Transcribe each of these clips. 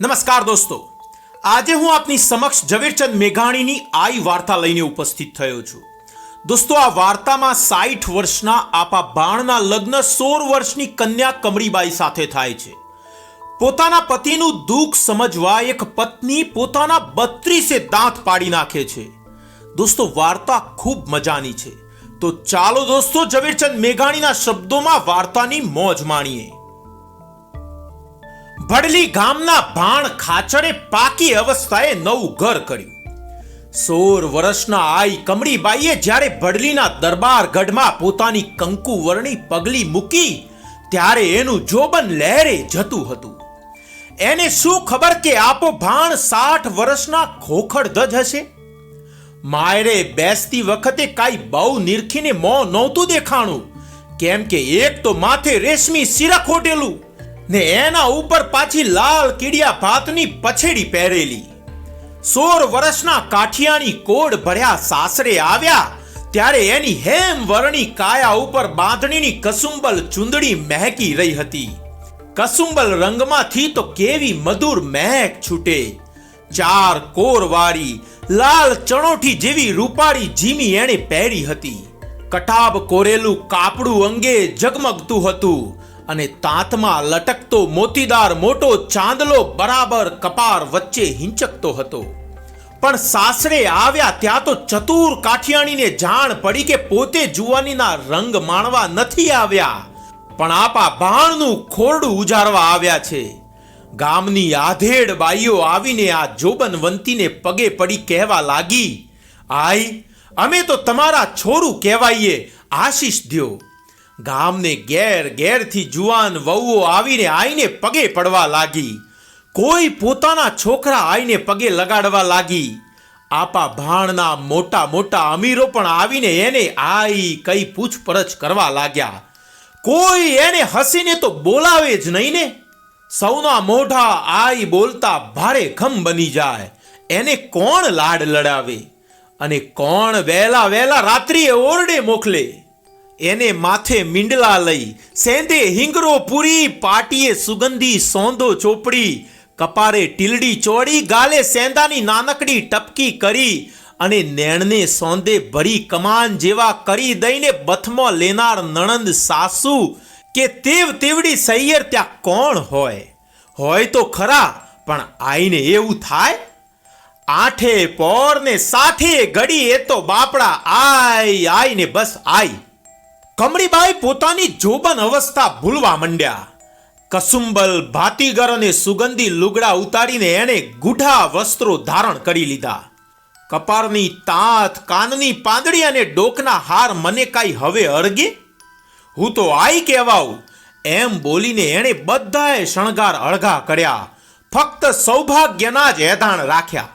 નમસ્કાર દોસ્તો, આજે હું આપની સમક્ષ ઝવેરચંદ મેઘાણીની આઈ વાર્તા લઈને ઉપસ્થિત થયો છું. દોસ્તો, આ વાર્તામાં 60 વર્ષના આપા બાણના લગ્ન 16 વર્ષની કન્યા કમળીબાઈ સાથે થાય છે. પોતાના પતિનું દુઃખ સમજવા એક પત્ની પોતાના 32 દાંત પાડી નાખે છે. દોસ્તો, વાર્તા ખૂબ મજાની છે. તો ચાલો દોસ્તો, ઝવેરચંદ મેઘાણીના શબ્દોમાં વાર્તાની મોજ માણીએ. ભડલી ગામના ભાણ ખાચરે પાકી અવસ્થાએ નવું ઘર કર્યું. 16 વર્ષના આઈ કમળીબાઈએ જ્યારે ભડલીના દરબાર ગઢમાં પોતાની કંકુ વર્ણી પગલી મૂકી ત્યારે એનું જોબન લહેરે જતું હતું. એને શું ખબર કે આપો ભાણ 60 વર્ષના ખોખડ ધજ હશે. માયરે બેસતી વખતે કાંઈ બહુ નિરખીને મોં નહોતું દેખાણું, કેમ કે એક તો માથે રેશમી સિરક ઓઢેલું ને એના ઉપર પાછી લાલ કીડિયા ભાતની પછેડી પહેરેલી. 16 વર્ષના કાઠિયાની કોડ ભર્યા સાસરે આવ્યા ત્યારે એની હેમ વર્ણી કાયા ઉપર બાંધણીની કસુંબલ ચુંદડી મહેકી રહી હતી. કસુંબલ રંગમાંથી તો કેવી મધુર મહેક છૂટે. 4 કોરવાળી લાલ ચણોઠી જેવી રૂપાળી જીમી એણે પહેરી હતી. કટાબ કોરેલું કાપડું અંગે ઝગમગતું હતું અને તાંતમાં લટકતો મોતીદાર મોટો ચાંદલો બરાબર કપાર વચ્ચે હિંચકતો હતો. પણ સાસરે આવ્યા ત્યાં તો ચતુર કાઠિયાણીને જાણ પડી કે પોતે જુવાનીના રંગ માણવા નથી આવ્યા, પણ આપા ભાણનું ખોરડું ઉજારવા આવ્યા છે. ગામની આધેડ બાઈઓ આવીને આ જોબનવંતીને પગે પડી કહેવા લાગી, આઈ, અમે તો તમારા છોરું કહેવાઈએ, આશીષ દ્યો. ગામને ઘેર ઘેરથી જુવાન વહુઓ આવીને આઈને પગે પડવા લાગી. કોઈ પોતાના છોકરા આઈને પગે લગાડવા લાગી. આપા ભાણના મોટા મોટા અમીરો પણ આવીને એને આઈ કઈ પૂછપરછ કરવા લાગ્યા. કોઈ એને હસીને તો બોલાવે જ નહીં ને. સૌના મોઢા આઈ બોલતા ભારે ખમ બની જાય. એને કોણ લાડ લડાવે અને કોણ વહેલા વહેલા રાત્રિએ ઓરડે મોકલે. એને માથે મીંડલા લઈ, સેંધે હિંગરો પૂરી, પાટીએ સુગંધી સોંદો ચોપડી, કપારે ટીલડી ચોડી, ગાલે સેંધાની નાનકડી ટપકી કરી અને નેણને સોંદે ભરી કમાન જેવા કરી દઈને બથમો લેનાર નણંદ સાસુ કે તેવડી સૈયર ત્યાં કોણ હોય તો ખરા, પણ આઈને એવું થાય? 8 પોર ને 7 ઘડી એ તો બાપડા આઈ ને બસ આઈ. કમળીબાઈ પોતાની જોબન અવસ્થા ભૂલવા માંડ્યા. કસુંબલ, ભાતીગર અને સુગંધી લુગડા ઉતારીને એને ગુઢા વસ્ત્રો ધારણ કરી લીધા. કપારની તાંત, કાનની પાંદડી અને ડોકના હાર મને કાંઈ હવે અળગે? હું તો આઈ કહેવાઉં, એમ બોલીને એણે બધાએ શણગાર અળગા કર્યા. ફક્ત સૌભાગ્યના જ એધાણ રાખ્યા.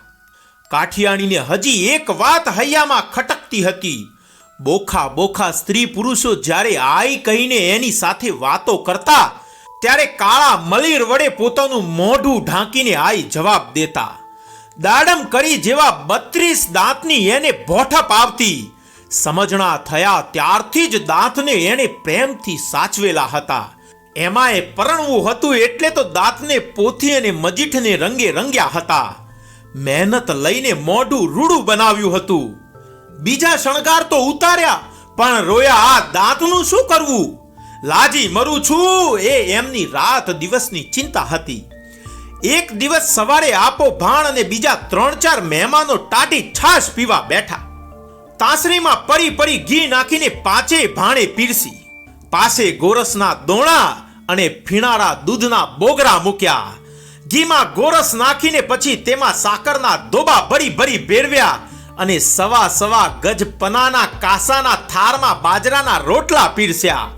કાઠિયાણીને હજી એક વાત હૈયામાં ખટકતી હતી. બોખા બોખા સ્ત્રી પુરુષો જ્યારે આઈ કહીને એની સાથે વાતો કરતા ત્યારે કાળા મલીર વડે પોતાનું મોઢું ઢાંકીને આઈ જવાબ દેતા. દાડમ કરી જેવા 32 દાંતની એને ભોઠપ આવતી. સમજણા થયા ત્યારથી જ દાંતને એને પ્રેમથી સાચવેલા હતા. એમાંય પરણવું હતું એટલે તો દાંતને પોથી અને મજીઠને રંગે રંગ્યા હતા. મહેનત લઈને મોઢું રૂડું બનાવ્યું હતું. બીજા શણગાર તો ઉતાર્યા, પણ રોયા આ દાંતનું શું કરવું? લાજી મરું છું એ એમની રાત દિવસની ચિંતા હતી. એક દિવસ સવારે આપો ભાણ અને બીજા 3-4 મહેમાનો ટાટી છાશ પીવા બેઠા. તાંસરીમાં પરી ઘી નાખીને 5 ભાણે પીરસી. પાસે ગોરસના દોણા અને ફીણારા દૂધના બોગરા મૂક્યા. ઘીમાં ગોરસ નાખીને પછી તેમાં સાકરના ધોબા ભરી ભેરવ્યા અને સવા ગજ પનાના કાસાના થારમાં બાજરાના રોટલા પીરસ્યા.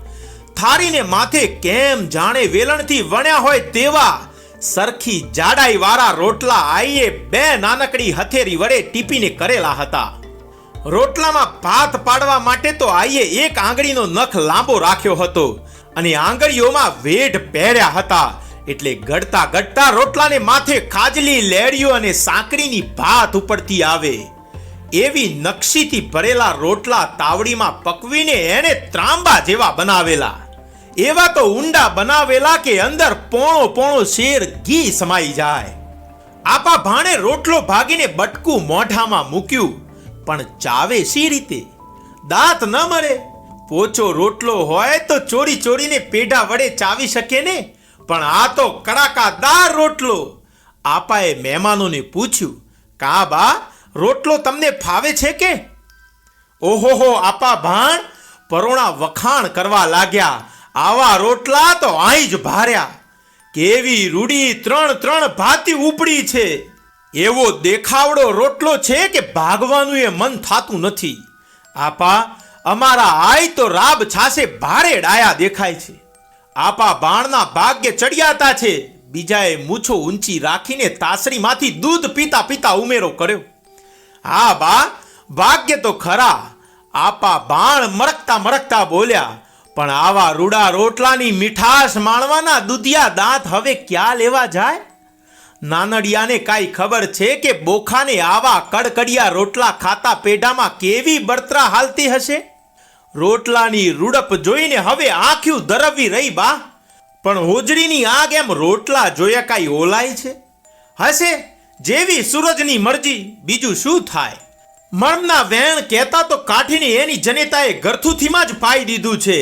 થારીને માથે કેમ જાણે વેલણથી વણ્યા હોય તેવા સરખી જાડાઈ વાળા રોટલા આઈએ 2 નાનકડી હથેળી વડે ટીપીને કરેલા હતા. રોટલામાં ભાત પાડવા માટે તો આઈએ 1 આંગળીનો નખ લાંબો રાખ્યો હતો અને આંગળીઓમાં વેઢ પહેર્યા હતા. એટલે ગળતા રોટલાને માથે ખાજલી, લેડિયો અને સાંકડીની ભાત ઉપડતી આવે એવી નકશીથી ભરેલા રોટલા તાવડીમાં પકવીને એને ત્રાંબા જેવા બનાવેલા. એવા તો ઊંડા બનાવેલા કે અંદર પોણો પોણો શેર ઘી સમાઈ જાય. આપા ભાણે રોટલો ભાગીને બટકું મોઢામાં મૂક્યું, પણ ચાવે સી રીતે? દાંત ન મળે. પોચો રોટલો હોય તો ચોરી ચોરીને પેઢા વડે ચાવી શકે ને, પણ આ તો કડાકાદાર રોટલો. આપાએ મહેમાનોને પૂછ્યું, કા બા, રોટલો તમને ફાવે છે કે? ઓહોહો, આપા ભાણ પરોણા વખાણ કરવા લાગ્યા. આવા રોટલા તો અહીં જ ભાર્યા. કેવી રૂડી 3 ભાતી ઉપડી છે. એવો દેખાવડો રોટલો છે કે ભાગવાનું એ મન થાતું નથી. આપા, અમારા આય તો રાબ છાસે ભારે ડાયા દેખાય છે. આપા બાણના ભાગ્ય ચડિયાતા છે. બીજાએ મૂછો ઊંચી રાખીને તાસરીમાંથી દૂધ પીતા પીતા ઉમેરો કર્યો. હા બા, ભાગ્ય તો ખરા. આપા બાણ મરકતા મરકતા બોલ્યા, પણ આવા રૂડા રોટલાની મીઠાશ માણવાના દૂધિયા દાંત હવે ક્યાં લેવા જાય? નાનડિયાને કાંઈ ખબર છે કે બોખાને આવા કડકડિયા રોટલા ખાતા પેઢામાં કેવી બળતરા હાલતી હશે? રોટલાની રૂડપ જોઈને હવે આંખ્યું દરવવી રહી બા. પણ હોજરીની આગ એમ રોટલા જોયા કાંઈ ઓલાય છે? હશે જેવી સૂરજની મરજી, બીજું શું થાય? મર્મના વેણ કહેતા તો કાઠીને એની જનેતાએ ગરથુથીમાં જ પાઈ દીધું છે.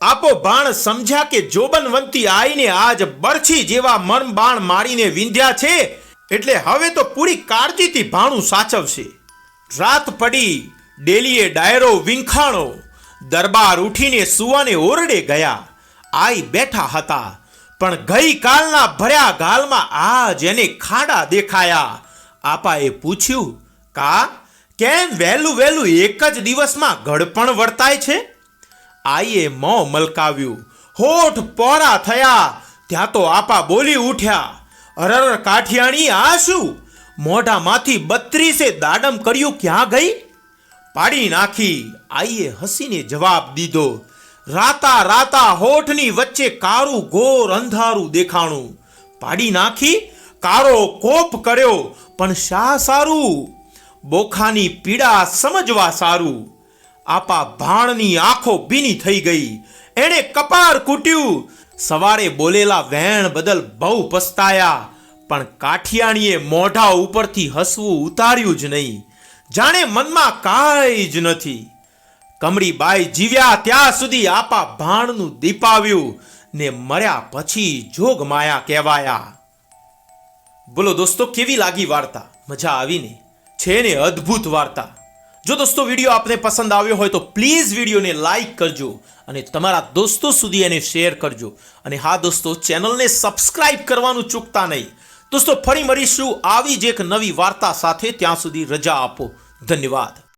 આપો ભાણ સમજ્યા કે જોબનવંતી આઈને આજ બરછી જેવા મર્મ બાણ મારીને વિંધ્યા છે, એટલે હવે તો પૂરી કાળજીથી ભાણું સાચવશે. રાત પડી, ડેલીએ ડાયરો વિંખાણો. દરબાર ઉઠીને સુવાને ઓરડે ગયા. આઈ બેઠા હતા, પણ ગઈ કાલના ભર્યા ગાલમાં આજ એને ખાડા દેખાયા. આપાએ પૂછ્યું, કા કેમ વહેલું વહેલું એક જ દિવસમાં ગળપણ વર્તાય છે? આઈએ મોં મલકાવ્યું, હોઠ પોરા થયા. ત્યાં તો આપા બોલી ઉઠ્યા, અરર કાઠિયાણી, આ શું? મોઢામાંથી 32 દાડમ કર્યું ક્યાં ગઈ? પાડી નાખી. આઈએ હસીને જવાબ દીધો, રાતા રાતા હોઠની વચ્ચે કાળું ઘોર અંધારું દેખાણું. પાડી નાખી? કાળો કોપ કર્યો, પણ શા સારું? બોખાની પીડા સમજવા સારું. આપા ભાણની આંખો ભીની થઈ ગઈ. એણે કપાળ કૂટ્યું. સવારે બોલેલા વેણ બદલ બહુ પસ્તાયા, પણ કાઠિયાણીએ મોઢા ઉપરથી હસવું ઉતાર્યું જ નહીં, જાણે મનમાં કાંઈ જ નથી. કમળીબાઈ જીવ્યા ત્યાં સુધી આપા ભાણનું દીપાવ્યું ને મર્યા પછી જોગમાયા કહેવાયા. બોલો દોસ્તો, કેવી લાગી વાર્તા? મજા આવીને? છે ને અદ્ભુત વાર્તા. જો દોસ્તો વિડીયો આપને પસંદ આવ્યો હોય તો પ્લીઝ વિડીયોને લાઈક કરજો અને તમારા દોસ્તો સુધી એને શેર કરજો. અને હા દોસ્તો, ચેનલને સબસ્ક્રાઇબ કરવાનું ચૂકતા નહીં. દોસ્તો ફરી મળીશું આવી જ એક નવી વાર્તા સાથે. ત્યાં સુધી રજા આપો. ધન્યવાદ.